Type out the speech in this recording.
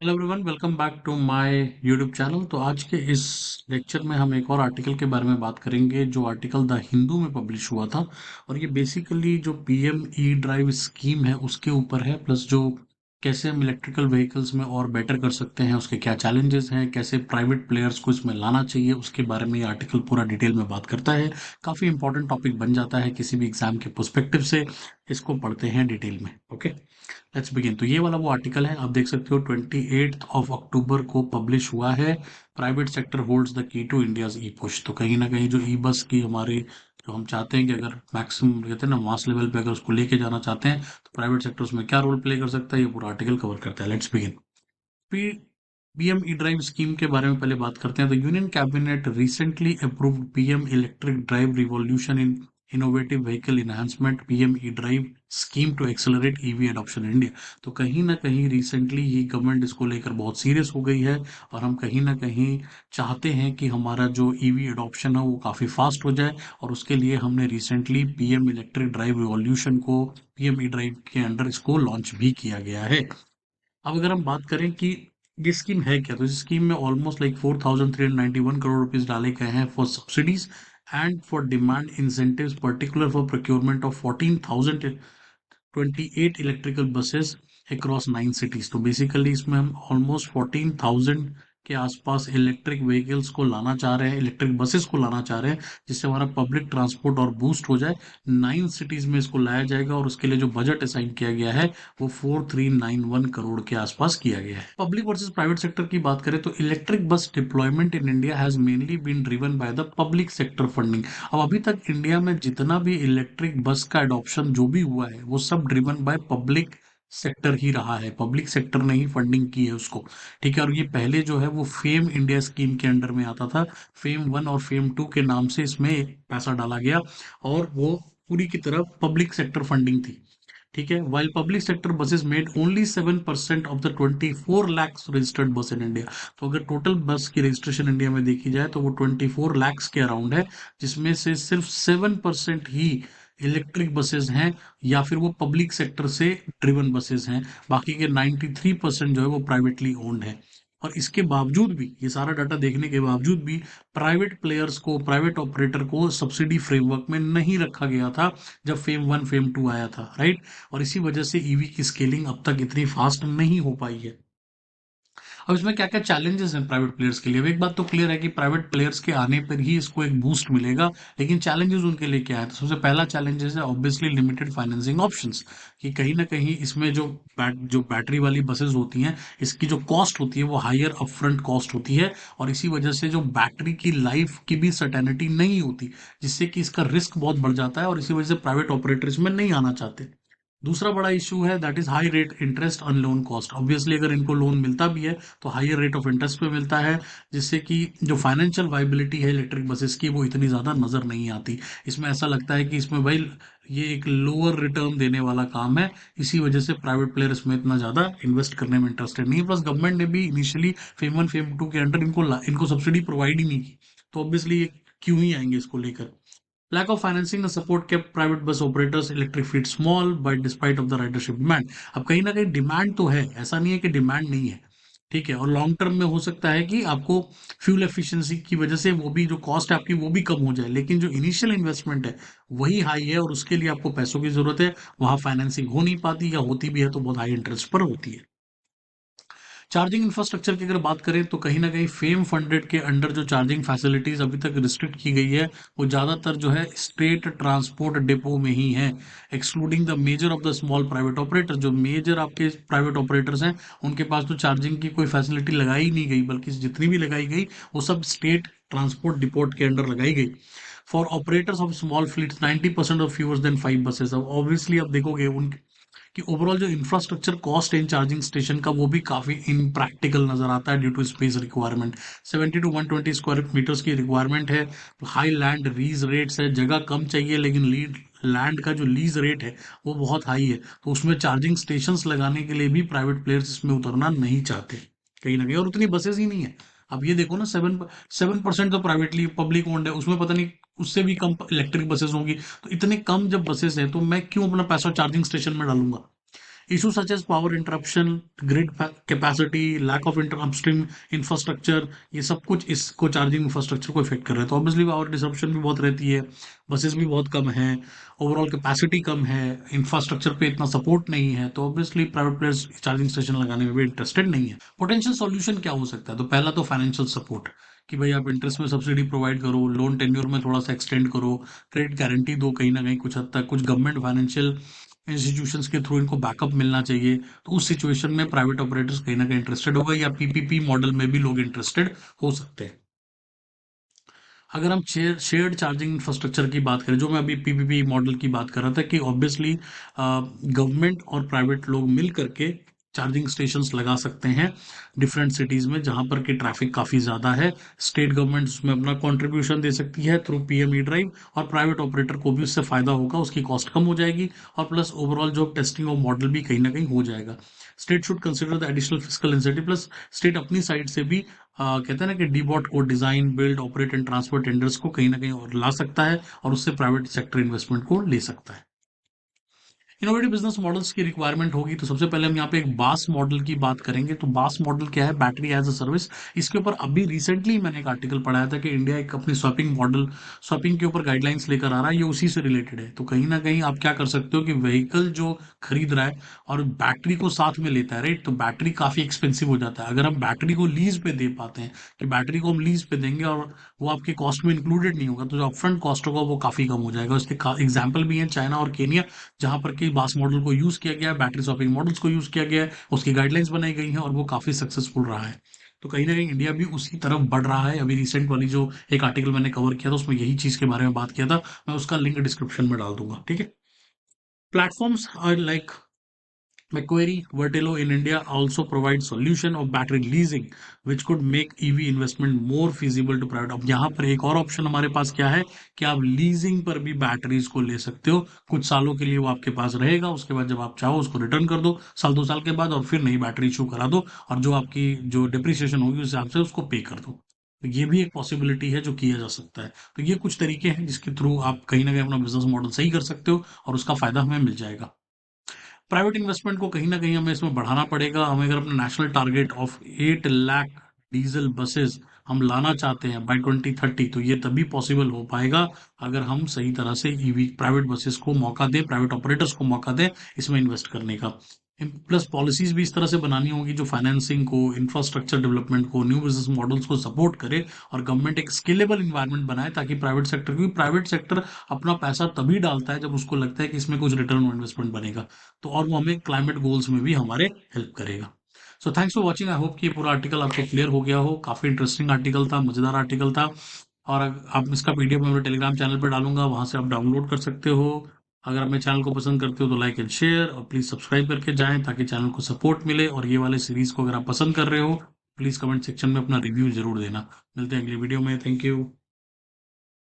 Hello everyone, welcome back to my YouTube channel. तो आज के इस लेक्चर में हम एक और आर्टिकल के बारे में बात करेंगे जो आर्टिकल द हिंदू में पब्लिश हुआ था। और ये बेसिकली जो पीएम ई ड्राइव स्कीम है उसके ऊपर है, प्लस जो कैसे हम इलेक्ट्रिकल व्हीकल्स में और बेटर कर सकते हैं, उसके क्या चैलेंजेस हैं, कैसे प्राइवेट प्लेयर्स को इसमें लाना चाहिए, उसके बारे में ये आर्टिकल पूरा डिटेल में बात करता है। काफ़ी इंपॉर्टेंट टॉपिक बन जाता है किसी भी एग्जाम के पर्सपेक्टिव से। इसको पढ़ते हैं डिटेल में। Okay, let's begin. तो ये वाला वो आर्टिकल है, आप देख सकते हो 28 अक्टूबर को पब्लिश हुआ है। Private sector holds the key to India's e push. तो कहीं ना कहीं जो ई बस की हमारी जो हम चाहते हैं कि अगर मैक्सिमम कहते हैं ना मास लेवल पे अगर उसको लेके जाना चाहते हैं तो प्राइवेट सेक्टर उसमें क्या रोल प्ले कर सकता है, ये पूरा आर्टिकल कवर करता है। Let's begin. PM e drive scheme के बारे में पहले बात करते हैं। तो union cabinet recently approved PM electric drive revolution in innovative vehicle enhancement PM e drive scheme to accelerate EV adoption in India. तो कहीं ना कहीं रिसेंटली ही गवर्नमेंट इसको लेकर बहुत सीरियस हो गई है और हम कहीं ना कहीं चाहते हैं कि हमारा जो ईवी एडॉप्शन है वो काफ़ी फास्ट हो जाए। और उसके लिए हमने recently PM electric drive revolution को पीएम ई ड्राइव के अंडर इसको लॉन्च भी किया गया है। अब अगर हम बात करें कि ये स्कीम है क्या, तो इस स्कीम में ऑलमोस्ट लाइक 4,391 करोड़ रुपीस डाले गए हैं for subsidies and for demand incentives, particular for procurement of 14,028 electrical buses across 9 cities. तो बेसिकली इसमें हम ऑलमोस्ट 14,000 के आसपास इलेक्ट्रिक व्हीकल्स को लाना चाह रहे हैं, इलेक्ट्रिक बसेस को लाना चाह रहे हैं, जिससे हमारा पब्लिक ट्रांसपोर्ट और बूस्ट हो जाए। 9 सिटीज में इसको लाया जाएगा और उसके लिए जो बजट असाइन किया गया है वो 4,391 करोड़ के आसपास किया गया है। पब्लिक वर्सेस प्राइवेट सेक्टर की बात करें तो electric bus deployment in India has mainly been driven by the public sector funding. अब अभी तक इंडिया में जितना भी इलेक्ट्रिक बस का एडॉप्शन जो भी हुआ है वो सब ड्रिवन बाय पब्लिक सेक्टर ही रहा है। पब्लिक सेक्टर ने ही फंडिंग की है उसको। ठीक है, और ये पहले जो है वो फेम इंडिया स्कीम के अंडर में आता था। फेम 1 और फेम 2 के नाम से इसमें पैसा डाला गया और वो पूरी की तरह पब्लिक सेक्टर फंडिंग थी। ठीक है, while public sector buses made only 7% of the 24 lakhs registered बस इन इंडिया। तो अगर टोटल बस की रजिस्ट्रेशन इंडिया में देखी जाए तो वो 24 lakhs के अराउंड है, जिसमें से सिर्फ 7% ही इलेक्ट्रिक बसेस हैं या फिर वो पब्लिक सेक्टर से ड्रिवन बसेस हैं। बाकी के 93% जो है वो प्राइवेटली ओन्ड है। और इसके बावजूद भी, ये सारा डाटा देखने के बावजूद भी, प्राइवेट प्लेयर्स को, प्राइवेट ऑपरेटर को सब्सिडी फ्रेमवर्क में नहीं रखा गया था जब फेम 1 फेम 2 आया था, राइट। और इसी वजह से ईवी की स्केलिंग अब तक इतनी फास्ट नहीं हो पाई है। अब इसमें क्या क्या चैलेंजेस हैं प्राइवेट प्लेयर्स के लिए। अब एक बात तो क्लियर है कि प्राइवेट प्लेयर्स के आने पर ही इसको एक बूस्ट मिलेगा, लेकिन चैलेंजेस उनके लिए क्या है। तो सबसे पहला चैलेंजेस है ऑब्वियसली लिमिटेड फाइनेंसिंग ऑप्शंस। कि कहीं ना कहीं इसमें जो बैटरी वाली बसेस होती हैं, इसकी जो कॉस्ट होती है वो हायर अपफ्रंट कॉस्ट होती है। और इसी वजह से जो बैटरी की लाइफ की भी सर्टेनिटी नहीं होती, जिससे कि इसका रिस्क बहुत बढ़ जाता है और इसी वजह से प्राइवेट ऑपरेटर इसमें नहीं आना चाहते। दूसरा बड़ा इशू है that is high rate interest on loan cost. Obviously अगर इनको लोन मिलता भी है तो हायर रेट ऑफ इंटरेस्ट पे मिलता है, जिससे कि जो फाइनेंशियल वाइबिलिटी है इलेक्ट्रिक बसेस की वो इतनी ज़्यादा नज़र नहीं आती। इसमें ऐसा लगता है कि इसमें भाई ये एक लोअर रिटर्न देने वाला काम है, इसी वजह से प्राइवेट प्लेयर इसमें इतना ज़्यादा इन्वेस्ट करने में इंटरेस्टेड नहीं है। प्लस गवर्नमेंट ने भी इनिशियली फेम 1 फेम 2 के अंडर इनको सब्सिडी प्रोवाइड ही नहीं की, तो ऑब्वियसली ये क्यों ही आएंगे इसको लेकर। Lack of financing and support kept private bus operators electric fleet small, but despite of the ridership demand। अब कहीं ना कहीं डिमांड तो है, ऐसा नहीं है कि डिमांड नहीं है। ठीक है, और लॉन्ग टर्म में हो सकता है कि आपको फ्यूल एफिशिएंसी की वजह से वो भी जो कॉस्ट है आपकी वो भी कम हो जाए, लेकिन जो इनिशियल इन्वेस्टमेंट है वही हाई है और उसके लिए आपको पैसों की जरूरत है। वहां फाइनेंसिंग हो नहीं पाती, या होती भी है तो बहुत हाई इंटरेस्ट पर होती है। चार्जिंग इंफ्रास्ट्रक्चर की अगर बात करें तो कहीं ना कहीं फेम फंडेड के अंडर जो चार्जिंग फैसिलिटीज अभी तक रिस्ट्रिक्ट की गई है वो ज़्यादातर जो है स्टेट ट्रांसपोर्ट डिपो में ही है, excluding the measure of the small private operator. जो मेजर आपके प्राइवेट ऑपरेटर्स हैं उनके पास तो चार्जिंग की कोई फैसिलिटी लगाई नहीं गई, बल्कि जितनी भी लगाई गई वो सब स्टेट ट्रांसपोर्ट डिपोट के अंडर लगाई गई। For operators of small fleets 90% of fewer than 5 buses. अब ऑब्वियसली आप देखोगे उन कि ओवरऑल जो इंफ्रास्ट्रक्चर कॉस्ट है इन चार्जिंग स्टेशन का वो भी काफ़ी इनप्रैक्टिकल नज़र आता है due to space requirement. 70 to 120 square meters की रिक्वायरमेंट है। हाई लैंड लीज रेट्स है, जगह कम चाहिए लेकिन लीड लैंड का जो लीज रेट है वो बहुत हाई है। तो उसमें चार्जिंग स्टेशंस लगाने के लिए भी प्राइवेट प्लेयर्स इसमें उतरना नहीं चाहते कहीं ना कहीं, और उतनी बसेस ही नहीं है। अब ये देखो ना, 7% तो प्राइवेटली पब्लिक ओन्ड है, उसमें पता नहीं उससे भी कम इलेक्ट्रिक बसेस होंगी। तो इतने कम जब बसेस हैं तो मैं क्यों अपना पैसा चार्जिंग स्टेशन में डालूंगा। Issue such as power interruption, grid capacity, lack of inter upstream infrastructure, ये सब कुछ इसको चार्जिंग इंफ्रास्ट्रक्चर को इफेक्ट कर रहे हैं। तो ऑब्वियसली पावर डिसरप्शन भी बहुत रहती है, बसेस भी बहुत कम है, ओवरऑल कैपेसिटी कम है, इंफ्रास्ट्रक्चर पे इतना सपोर्ट नहीं है, तो obviously private players charging station लगाने में भी इंटरेस्टेड नहीं है। पोटेंशियल सॉल्यूशन क्या हो सकता है? तो पहला तो फाइनेंशियल सपोर्ट, कि भाई आप इंटरेस्ट में सब्सिडी प्रोवाइड करो, लोन टेन्योर में थोड़ा सा एक्सटेंड करो, क्रेडिट गारंटी दो कहीं ना कहीं कुछ हद तक, कुछ गवर्नमेंट फाइनेंशियल इंस्टीट्यूशंस के थ्रू इनको बैकअप मिलना चाहिए। तो उस सिचुएशन में प्राइवेट ऑपरेटर्स कहीं ना कहीं इंटरेस्टेड होगा, या पीपीपी मॉडल में भी लोग इंटरेस्टेड हो सकते हैं। अगर हम शेयर्ड चार्जिंग इंफ्रास्ट्रक्चर की बात करें, जो मैं अभी पीपीपी मॉडल की बात कर रहा था, कि ऑब्वियसली गवर्नमेंट और प्राइवेट लोग मिल करके चार्जिंग स्टेशंस लगा सकते हैं डिफरेंट सिटीज में जहां पर कि ट्रैफिक काफी ज्यादा है। स्टेट गवर्नमेंट उसमें अपना कंट्रीब्यूशन दे सकती है थ्रू पीएमई ड्राइव, और प्राइवेट ऑपरेटर को भी उससे फायदा होगा, उसकी कॉस्ट कम हो जाएगी, और प्लस ओवरऑल जो टेस्टिंग ऑफ मॉडल भी कहीं ना कहीं हो जाएगा। State should consider the additional physical incentive, plus state अपनी साइड से भी कहते हैं ना कि डीबॉट को design, build, operate and transfer tenders को कहीं ना कहीं और ला सकता है, और उससे प्राइवेट सेक्टर इन्वेस्टमेंट को ले सकता है। इनोवेटिव बिजनेस मॉडल्स की रिक्वायरमेंट होगी, तो सबसे पहले हम यहाँ पे एक बास मॉडल की बात करेंगे। तो बास मॉडल क्या है? Battery as a service. इसके ऊपर अभी रिसेंटली मैंने एक आर्टिकल पढ़ाया था कि इंडिया एक अपनी स्वैपिंग मॉडल, स्वैपिंग के ऊपर गाइडलाइंस लेकर आ रहा है, ये उसी से रिलेटेड है। तो कहीं ना कहीं आप क्या कर सकते हो कि व्हीकल जो खरीद रहा है और बैटरी को साथ में लेता है, राइट, तो बैटरी काफी एक्सपेंसिव हो जाता है। अगर हम बैटरी को लीज पे दे पाते हैं, कि बैटरी को हम लीज पे देंगे और वो आपकी कॉस्ट में इंक्लूडेड नहीं होगा, तो जो अपफ्रंट कॉस्ट होगा वो काफी कम हो जाएगा। उसके एग्जाम्पल भी है चाइना और केनिया, जहां पर कि बास मॉडल को यूज किया गया है, बैटरी स्वैपिंग मॉडल्स को यूज किया गया है, उसकी गाइडलाइंस बनाई गई हैं, और वो काफी सक्सेसफुल रहा है। तो कहीं ना कहीं इंडिया भी उसी तरफ बढ़ रहा है। अभी रिसेंट वाली जो एक आर्टिकल मैंने कवर किया था, उसमें यही चीज के बारे में बात किया था। मैं उसका लिंक डिस्क्रिप्शन में डाल दूंगा, ठीक है। Platforms are like Macquarie, Vertilo in India also provide solution of battery leasing, which could make EV investment more feasible to private। अब यहाँ पर एक और ऑप्शन हमारे पास क्या है, कि आप लीजिंग पर भी बैटरीज को ले सकते हो। कुछ सालों के लिए वो आपके पास रहेगा, उसके बाद जब आप चाहो उसको रिटर्न कर दो साल 2 साल के बाद, और फिर नई बैटरी इशू करा दो, और जो आपकी जो डिप्रिसिएशन होगी उस हिसाब से उसको पे कर दो। तो ये भी एक पॉसिबिलिटी है जो किया जा सकता है। तो ये कुछ तरीके हैं जिसके थ्रू आप कहीं ना कहीं अपना बिजनेस मॉडल सही कर सकते हो, और उसका फायदा हमें मिल जाएगा। प्राइवेट इन्वेस्टमेंट को कहीं ना कहीं हमें इसमें बढ़ाना पड़ेगा। हमें अगर अपना national target of 8 lakh diesel buses हम लाना चाहते हैं बाय 2030, तो ये तभी पॉसिबल हो पाएगा अगर हम सही तरह से ईवी प्राइवेट बसेस को मौका दें, प्राइवेट ऑपरेटर्स को मौका दें इसमें इन्वेस्ट करने का। प्लस पॉलिसीज भी इस तरह से बनानी होगी जो फाइनेंसिंग को, इंफ्रास्ट्रक्चर डेवलपमेंट को, न्यू बिजनेस मॉडल्स को सपोर्ट करे, और गवर्नमेंट एक स्केलेबल इन्वायरमेंट बनाए ताकि प्राइवेट सेक्टर, क्योंकि प्राइवेट सेक्टर अपना पैसा तभी डालता है जब उसको लगता है कि इसमें कुछ रिटर्न ऑन इन्वेस्टमेंट बनेगा। तो और वो हमें क्लाइमेट गोल्स में भी हमारे हेल्प करेगा। So thanks for watching. I hope कि ये पूरा आर्टिकल आपको क्लियर हो गया हो। काफी इंटरेस्टिंग आर्टिकल था, मजेदार आर्टिकल था। और आप इसका पीडीएफ मैं मेरे टेलीग्राम चैनल पर डालूंगा, वहां से आप डाउनलोड कर सकते हो। अगर आप मेरे चैनल को पसंद करते हो तो लाइक एंड शेयर, और प्लीज सब्सक्राइब करके जाएं ताकि चैनल को सपोर्ट मिले। और ये वाले सीरीज को अगर आप पसंद कर रहे हो, प्लीज कमेंट सेक्शन में अपना रिव्यू जरूर देना। मिलते हैं अगली वीडियो में। Thank you.